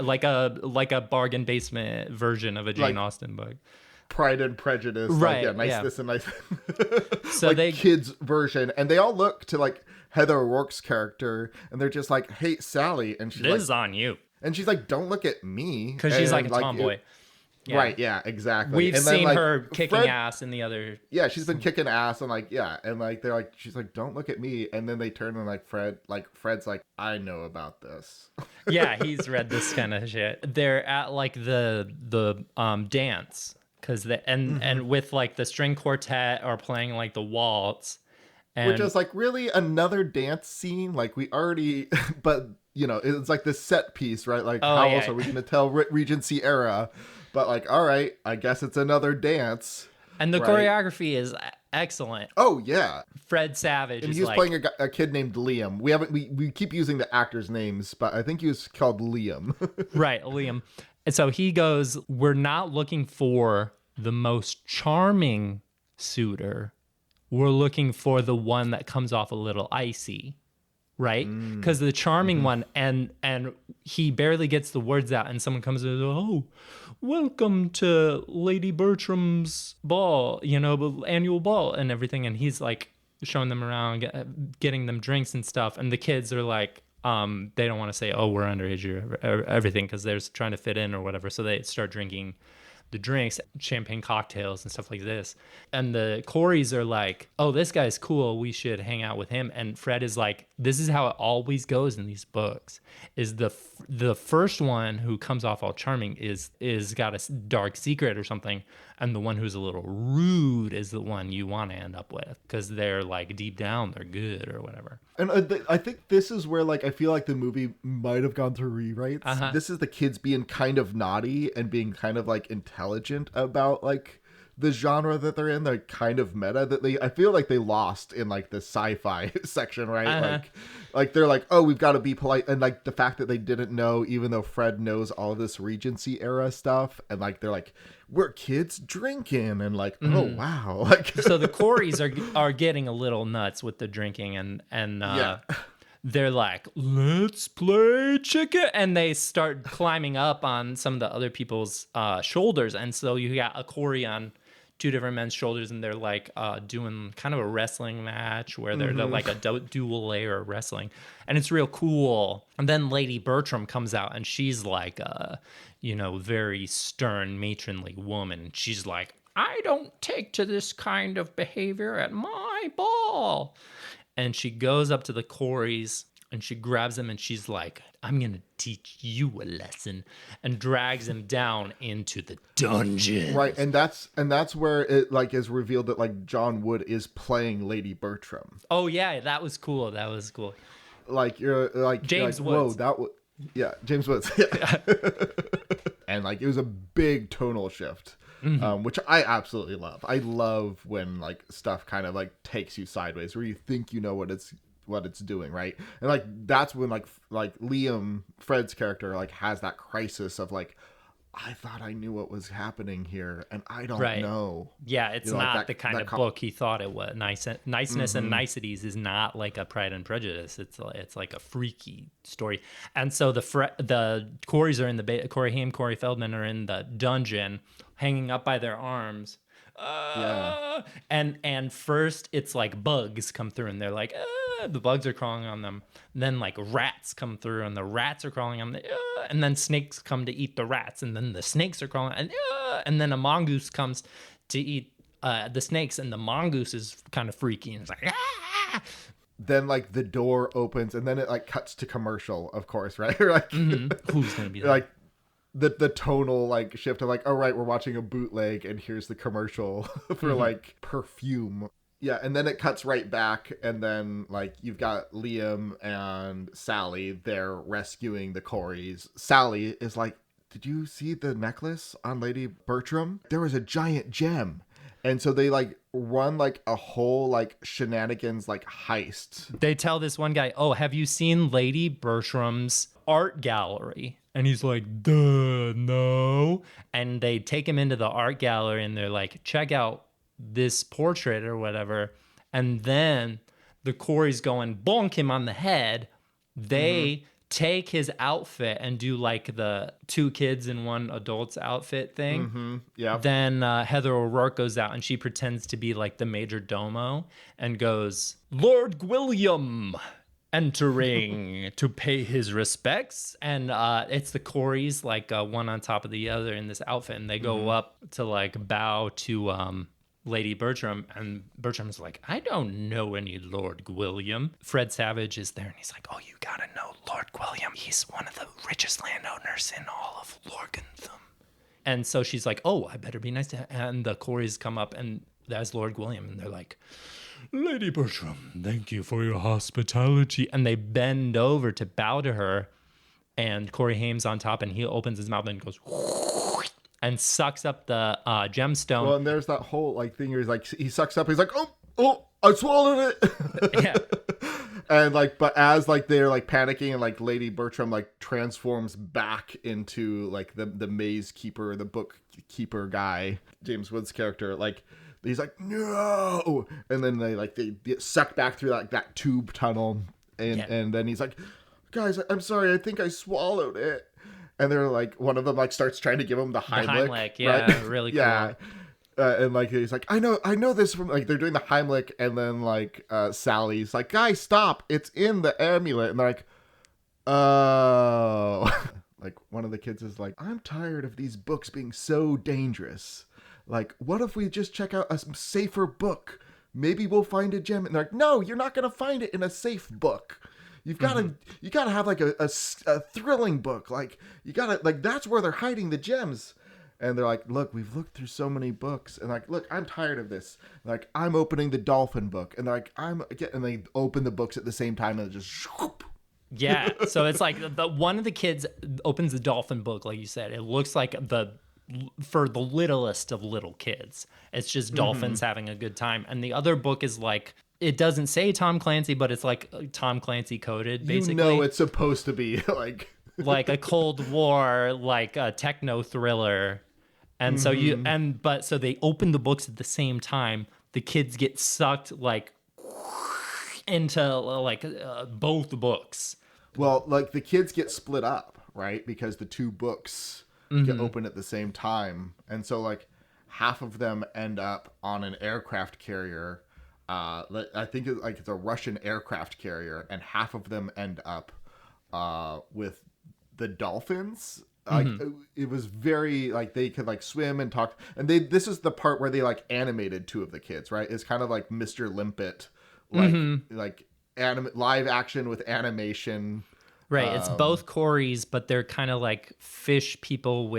like a bargain basement version of a Jane Austen book. Pride and Prejudice, right? Like, niceness and nice. So like they kids version, and they all look to like Heather O'Rourke's character, and they're just like, "Hey, Sally," and she's this is on you, and she's like, "Don't look at me," because she's like a tomboy. Yeah. Right? Yeah, exactly. We've seen like, her kicking ass in the other. Yeah, she's been kicking ass, and like and like they're like, she's like, "Don't look at me," and then they turn and like Fred's like, "I know about this." Yeah, he's read this kind of shit. They're at like the dance. Because and with like the string quartet are playing like the waltz, which is like really another dance scene. Like we already, but it's like this set piece, right? Like how else are we going to tell Regency era? But like, all right, I guess it's another dance. And the choreography is excellent. Oh yeah, Fred Savage. And he was playing a kid named Liam. We keep using the actors' names, but I think he was called Liam. Right, Liam. And so he goes, we're not looking for the most charming suitor. We're looking for the one that comes off a little icy, right? Because the charming one, and he barely gets the words out, and someone comes and goes, oh, welcome to Lady Bertram's ball, annual ball and everything. And he's like showing them around, getting them drinks and stuff. And the kids are like, they don't want to say, oh, we're underage or everything because they're trying to fit in or whatever. So they start drinking the drinks, champagne cocktails and stuff like this. And the Coreys are like, oh, this guy's cool, we should hang out with him. And Fred is like, this is how it always goes in these books, is the first one who comes off all charming is got a dark secret or something, and the one who's a little rude is the one you want to end up with, because they're like deep down they're good or whatever. And I think this is where like I feel like the movie might have gone through rewrites. This is the kids being kind of naughty and being kind of like intelligent about like the genre that they're in. They're kind of meta that I feel like they lost in like the sci-fi section, right? Like they're like, oh, we've got to be polite, and like the fact that they didn't know, even though Fred knows all of this Regency era stuff, and like they're like, we're kids drinking, and like, oh wow, like so the Coreys are getting a little nuts with the drinking, and they're like, let's play chicken, and they start climbing up on some of the other people's shoulders, and so you got a Corey on two different men's shoulders, and they're like doing kind of a wrestling match where they're like a dual layer of wrestling, and it's real cool. And then Lady Bertram comes out, and she's like a very stern matronly woman. She's like, I don't take to this kind of behavior at my ball. And she goes up to the Coreys and she grabs him and she's like, I'm going to teach you a lesson, and drags him down into the dungeon. Right. And that's where it like is revealed that like John Wood is playing Lady Bertram. Oh yeah. That was cool. Like you're like James like, Woods. Whoa, James Woods. Yeah. And like, it was a big tonal shift. Which I absolutely love. I love when like stuff kind of like takes you sideways, where you think you know what it's doing, right? And like that's when like Liam, Fred's character, like has that crisis of like, I thought I knew what was happening here, and I don't know. Yeah, it's not like the kind of book he thought it was. Niceness and niceties is not like a Pride and Prejudice. It's like a freaky story. And so the Coreys are in the Corey Haim, Corey Feldman are in the dungeon, hanging up by their arms. And first it's like bugs come through, and they're like, the bugs are crawling on them. And then like rats come through, and the rats are crawling on them. And then snakes come to eat the rats, and then the snakes are crawling, and then a mongoose comes to eat the snakes, and the mongoose is kind of freaky, and it's like, ah! Then like the door opens, and then it like cuts to commercial, of course, right? Like who's gonna be there? Like the tonal like shift of like, all right, we're watching a bootleg, and here's the commercial for like perfume. Yeah, and then it cuts right back, and then like you've got Liam and Sally, they're rescuing the Coreys. Sally is like, did you see the necklace on Lady Bertram? There was a giant gem. And so they like run like a whole like shenanigans like heist. They tell this one guy, oh, have you seen Lady Bertram's art gallery? And he's like, duh, no. And they take him into the art gallery, and they're like, check out this portrait or whatever. And then the Coreys go and bonk him on the head. They take his outfit and do like the two kids in one adult's outfit thing. Yeah. Then Heather O'Rourke goes out, and she pretends to be like the major domo and goes, Lord Gwilliam entering to pay his respects. And it's the Coreys like one on top of the other in this outfit, and they go up to like bow to Lady Bertram, and Bertram's like, I don't know any Lord Gwilliam. Fred Savage is there, and he's like, oh, you gotta know Lord Gwilliam. He's one of the richest landowners in all of Lorgantham. And so she's like, oh, I better be nice to him. And the Coreys come up, and that's Lord Gwilliam, and they're like, Lady Bertram, thank you for your hospitality. And they bend over to bow to her, and Corey Haim's on top, and he opens his mouth and goes, and sucks up the gemstone. Well, and there's that whole like thing where he's like, he sucks up, he's like, oh, I swallowed it. Yeah. And like, but as like they're like panicking, and like Lady Bertram like transforms back into like the maze keeper, the bookkeeper guy, James Woods' character, like he's like, no, and then they get sucked back through like that tube tunnel, and then he's like, guys, I'm sorry, I think I swallowed it. And they're like, one of them like starts trying to give him the Heimlich. Yeah, right? Really cool. Yeah. And like he's like, I know this from like, they're doing the Heimlich, and then like Sally's like, guys, stop, it's in the amulet. And they're like, oh. like one of the kids is like, I'm tired of these books being so dangerous. Like, what if we just check out a safer book? Maybe we'll find a gem. And they're like, no, you're not going to find it in a safe book. You gotta have like a thrilling book. Like, you gotta, like, that's where they're hiding the gems. And they're like, look, we've looked through so many books. And like, look, I'm tired of this. Like, I'm opening the dolphin book. And they're like, and they open the books at the same time and just whoop. Yeah. So it's like one of the kids opens the dolphin book, like you said. It looks like for the littlest of little kids. It's just dolphins having a good time. And the other book is like, it doesn't say Tom Clancy, but it's like Tom Clancy coded, basically. You know it's supposed to be like... like a Cold War, like a techno thriller. And so so they open the books at the same time. The kids get sucked like into like both books. Well, like the kids get split up, right? Because the two books get opened at the same time. And so like half of them end up on an aircraft carrier. I think it's a Russian aircraft carrier, and half of them end up with the dolphins. Like it was very like they could like swim and talk, and this is the part where they like animated two of the kids, right? It's kind of like Mr. Limpet, like live action with animation. Right, it's both Corys, but they're kind of like fish people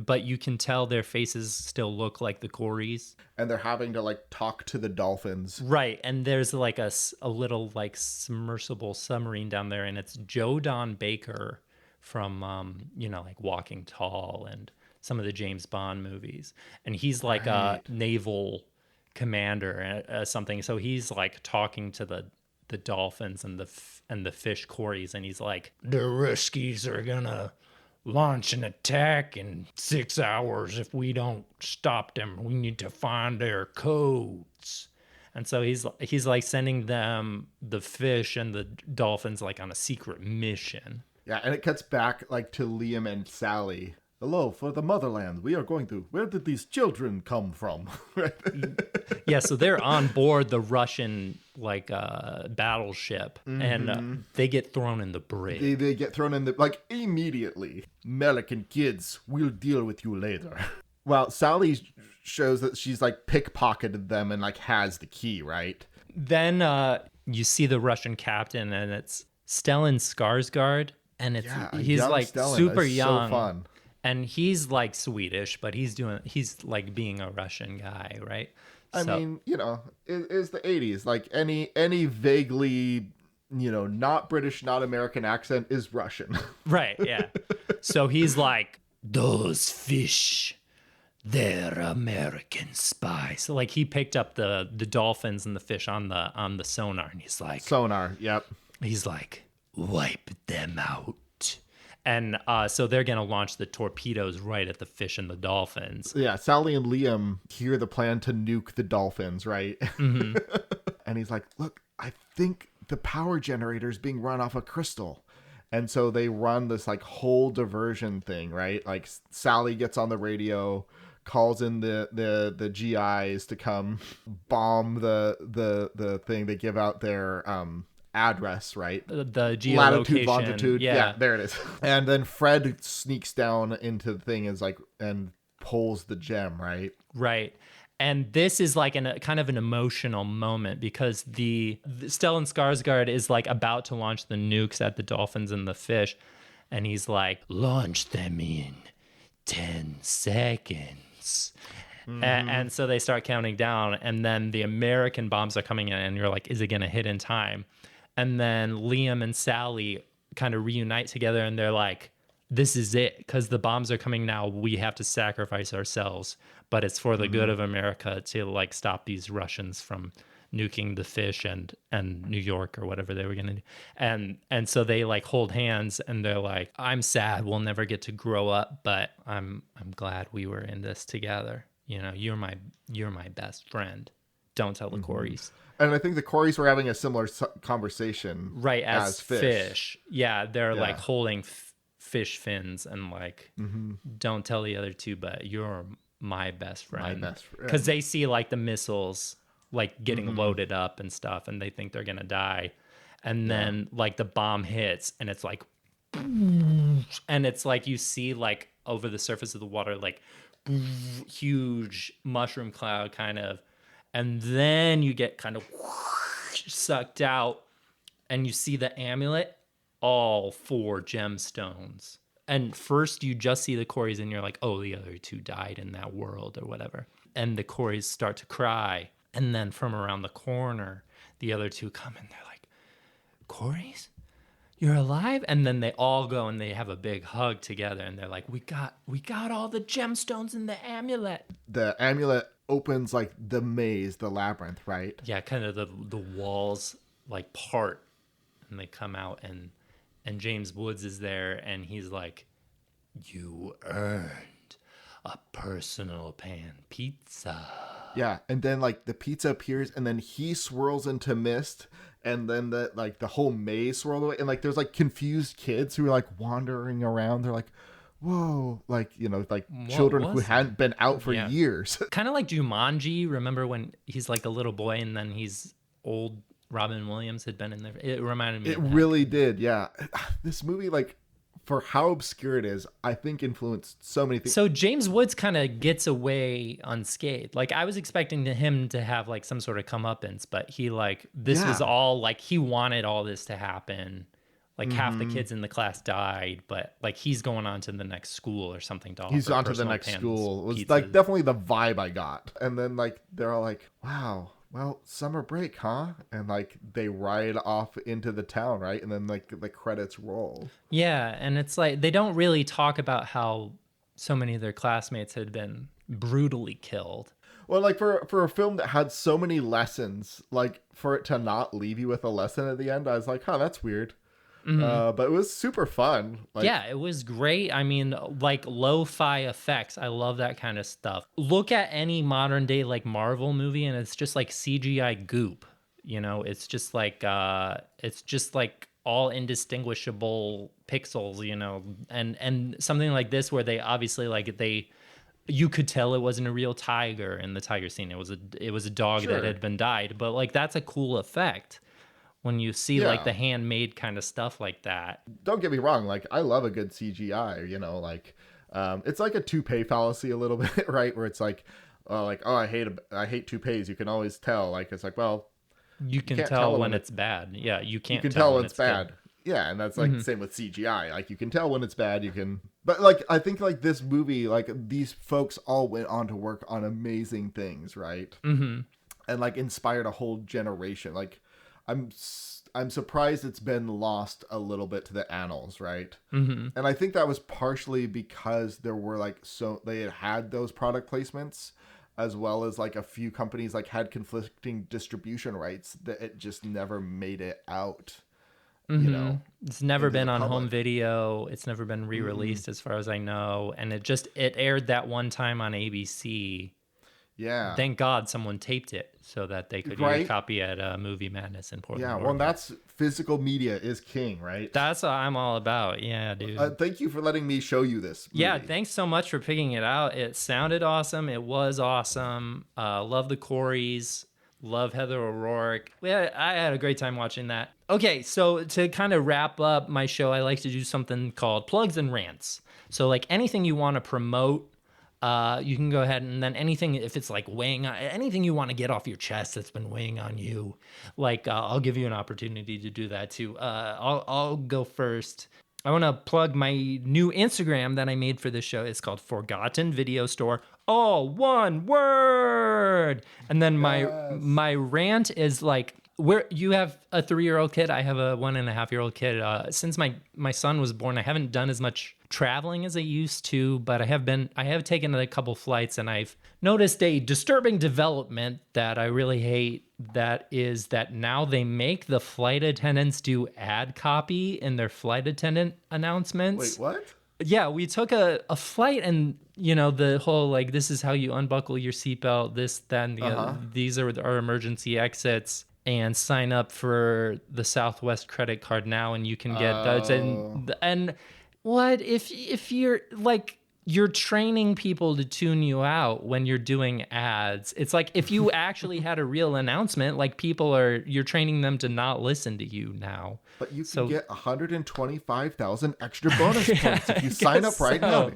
but you can tell their faces still look like the Corys. And they're having to like talk to the dolphins. Right, and there's like a little like submersible submarine down there, and it's Joe Don Baker from like Walking Tall and some of the James Bond movies. And he's like a naval commander something. So he's like talking to the dolphins and the fish Corys, and he's like, the Ruskies are gonna launch an attack in 6 hours. If we don't stop them, we need to find their codes. And so he's like sending them, the fish and the dolphins, like on a secret mission. Yeah, and it cuts back like to Liam and Sally. Hello, for the motherland. We are going to... Where did these children come from? Yeah, so they're on board the Russian like battleship, and they get thrown in the brig. They get thrown in the... Like, immediately. American kids, we'll deal with you later. Well, Sally shows that she's like pickpocketed them and like has the key, right? Then you see the Russian captain, and it's Stellan Skarsgård, and he's like Stellan. super That's young. So fun. And he's like Swedish, but he's like being a Russian guy, right? I mean, it's the 80s. Like any vaguely, not British, not American accent is Russian. Right, yeah. So he's like, those fish, they're American spies. So like he picked up the dolphins and the fish on the sonar, and he's like, sonar, yep. He's like, wipe them out. And so they're going to launch the torpedoes right at the fish and the dolphins. Yeah, Sally and Liam hear the plan to nuke the dolphins, right? And he's like, look, I think the power generator is being run off a crystal. And so they run this like whole diversion thing, right? Like Sally gets on the radio, calls in the GIs to come bomb the thing. They give out their... address, right? The geolocation. Latitude, longitude. Yeah, there it is. And then Fred sneaks down into the thing and pulls the gem, right? Right. And this is like kind of an emotional moment, because the Stellan Skarsgård is like about to launch the nukes at the dolphins and the fish, and he's like, launch them in 10 seconds. And so they start counting down, and then the American bombs are coming in, and you're like, is it going to hit in time? And then Liam and Sally kind of reunite together, and they're like, this is it, because the bombs are coming now. We have to sacrifice ourselves, but it's for the good of America to like stop these Russians from nuking the fish and New York or whatever they were going to do. And so they like hold hands, and they're like, I'm sad we'll never get to grow up, but I'm glad we were in this together. You're my best friend. Don't tell the Corys. And I think the Corys were having a similar conversation. Right, as fish. Yeah, they're like holding fish fins and like, don't tell the other two, but you're my best friend. My best friend. Because they see like the missiles like getting loaded up and stuff, and they think they're going to die. And then like the bomb hits, and it's like and it's like you see like over the surface of the water like huge mushroom cloud kind of, and then you get kind of sucked out and you see the amulet, all 4 gemstones. And first you just see the Coreys and you're like, oh, the other 2 died in that world or whatever. And the Coreys start to cry. And then from around the corner, the other 2 come and they're like, Coreys, you're alive? And then they all go and they have a big hug together. And they're like, we got all the gemstones in the amulet. The amulet opens like the maze, the labyrinth, right? Yeah, kind of the walls like part. And they come out and James Woods is there and he's like, you earned a personal pan pizza. Yeah, and then like the pizza appears and then he swirls into mist and then the whole maze swirls away and like there's like confused kids who are like wandering around. They're like, whoa, like, you know, like children who hadn't been out for years. Kind of like Jumanji. Remember when he's like a little boy and then he's old? Robin Williams had been in there. It reminded me. It really did, yeah. This movie, like, for how obscure it is, I think influenced so many things. So James Woods kind of gets away unscathed. Like, I was expecting him to have like some sort of comeuppance, but he like this was all like he wanted all this to happen. Like half the kids in the class died, but like he's going on to the next school or something. He's on to the next school. It was like definitely the vibe I got. And then like they're all like, wow. Well, summer break, huh? And like they ride off into the town, right? And then like the credits roll. Yeah, and it's like they don't really talk about how so many of their classmates had been brutally killed. Well, like for a film that had so many lessons, like for it to not leave you with a lesson at the end, I was like, oh, that's weird. But it was super fun. Like, yeah, it was great. I mean, like lo-fi effects. I love that kind of stuff. Look at any modern day like Marvel movie and it's just like CGI goop. You know, it's just like all indistinguishable pixels, you know, and something like this where they obviously you could tell it wasn't a real tiger in the tiger scene. It was a dog that had been died, but like that's a cool effect. When you see like the handmade kind of stuff like that. Don't get me wrong, like I love a good CGI, you know, like it's like a toupee fallacy a little bit, right? Where it's like I hate toupees. You can always tell. Like it's like, well, you can tell when it's bad. Yeah, you can tell when it's bad. Good. Yeah, and that's like the same with CGI. Like you can tell when it's bad. But like I think like this movie, like these folks all went on to work on amazing things, right? Mm-hmm. And like inspired a whole generation. Like I'm surprised it's been lost a little bit to the annals, right? Mm-hmm. And I think that was partially because there were they had those product placements, as well as like a few companies like had conflicting distribution rights that it just never made it out. Mm-hmm. You know, it's never been on home video. It's never been re-released as far as I know, and it aired that one time on ABC. Yeah. Thank God someone taped it so that they could get a copy at Movie Madness in Portland. Yeah, well, that's physical media is king, right? That's what I'm all about. Yeah, dude. Thank you for letting me show you this movie. Yeah, thanks so much for picking it out. It sounded awesome. It was awesome. Love the Coreys. Love Heather O'Rourke. I had a great time watching that. Okay, so to kind of wrap up my show, I like to do something called plugs and rants. So like anything you want to promote, you can go ahead and then anything, if it's like weighing on anything you want to get off your chest that's been weighing on you, like I'll give you an opportunity to do that too. I'll go first. I want to plug my new Instagram that I made for this show. It's called Forgotten Video Store, all one word. And then my rant is like, where you have a 3-year-old kid, I have a 1.5-year-old kid. Since my son was born, I haven't done as much traveling as I used to, but I have taken a couple flights, and I've noticed a disturbing development that I really hate. That is that now they make the flight attendants do ad copy in their flight attendant announcements. Wait, what? Yeah, we took a flight, and you know the whole like, this is how you unbuckle your seatbelt, this, that, and the other. These are our emergency exits, and sign up for the Southwest credit card now, and you can get those. And what if you're like, you're training people to tune you out when you're doing ads. It's like if you actually had a real announcement, like you're training them to not listen to you now. But you can get 125,000 extra bonus points if you sign up right now.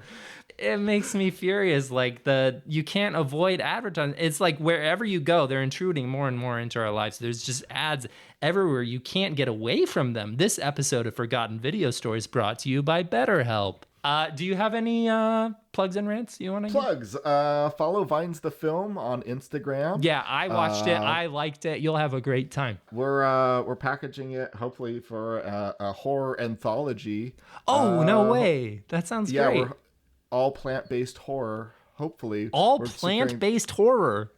It makes me furious. Like you can't avoid advertising. It's like wherever you go, they're intruding more and more into our lives. There's just ads everywhere. You can't get away from them. This episode of Forgotten Video Stories brought to you by BetterHelp. Do you have any plugs and rants you want to Plugs. Follow Vines the Film on Instagram. Yeah, I watched it. I liked it. You'll have a great time. We're packaging it hopefully for a horror anthology. Oh, no way. That sounds great. We're all plant-based horror, hopefully. All plant-based horror.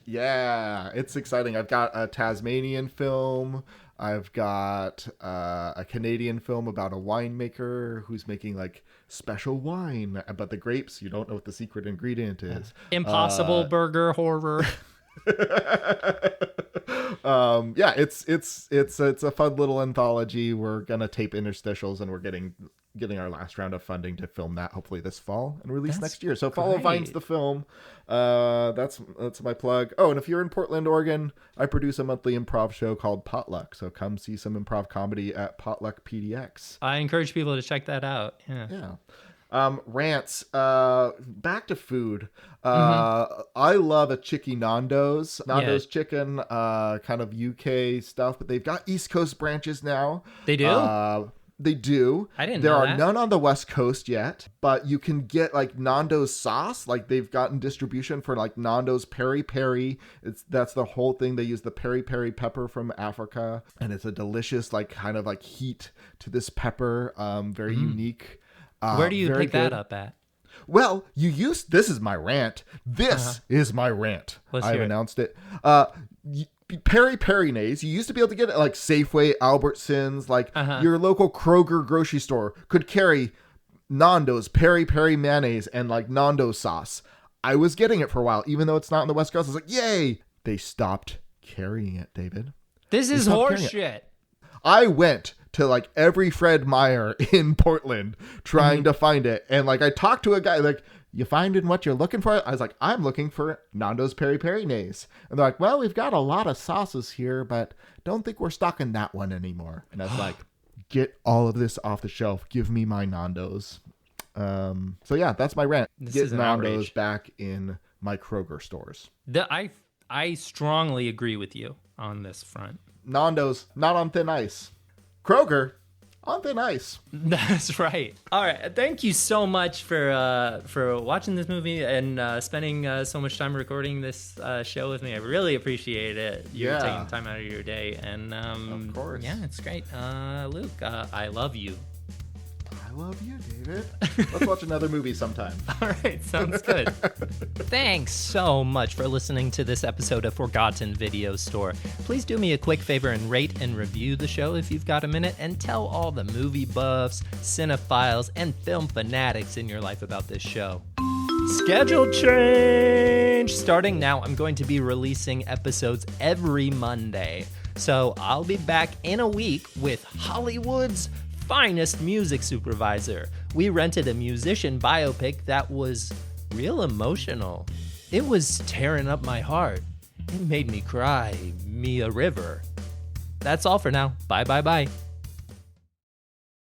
Yeah, it's exciting. I've got a Tasmanian film. I've got a Canadian film about a winemaker who's making like special wine, but the grapes, you don't know what the secret ingredient is. Impossible Burger horror. It's a fun little anthology. We're gonna tape interstitials, and we're getting our last round of funding to film that hopefully this fall and release next year. So follow Vines the Film. That's my plug. Oh, and if you're in Portland, Oregon, I produce a monthly improv show called Potluck. So come see some improv comedy at Potluck PDX. I encourage people to check that out. Yeah. Rants. Back to food. I love a Chicky Nando's. Nando's chicken, kind of UK stuff, but they've got East Coast branches now. They do? They do. I didn't know that. There are none on the West Coast yet, but you can get like Nando's sauce. Like they've gotten distribution for like Nando's peri peri. That's the whole thing. They use the peri peri pepper from Africa, and it's a delicious like kind of like heat to this pepper. Very unique. Where do you pick good. that up at? Well, this is my rant. This is my rant. I've announced it. Peri Peri Nays, you used to be able to get it at like Safeway, Albertsons, like your local Kroger grocery store could carry Nando's Peri Peri mayonnaise and like Nando's sauce. I was getting it for a while, even though it's not in the West Coast. I was like, yay! They stopped carrying it, David. This is horseshit. I went to like every Fred Meyer in Portland trying to find it. And like I talked to a guy like, you finding what you're looking for? I was like, I'm looking for Nando's Peri Peri Nays. And they're like, well, we've got a lot of sauces here, but don't think we're stocking that one anymore. And I was like, get all of this off the shelf. Give me my Nando's. So yeah, that's my rant. Get Nando's back in my Kroger stores. I strongly agree with you on this front. Nando's, not on thin ice. Kroger, on thin ice. That's right. All right. Thank you so much for watching this movie and spending so much time recording this show with me. I really appreciate it. You're taking time out of your day. And of course. Yeah, it's great. Luke, I love you. I love you, David. Let's watch another movie sometime. All right. Sounds good. Thanks so much for listening to this episode of Forgotten Video Store. Please do me a quick favor and rate and review the show if you've got a minute, and tell all the movie buffs, cinephiles, and film fanatics in your life about this show. Schedule change! Starting now, I'm going to be releasing episodes every Monday. So I'll be back in a week with Hollywood's finest music supervisor. We rented a musician biopic that was real emotional. It was tearing up my heart. It made me cry me a river. That's all for now. Bye.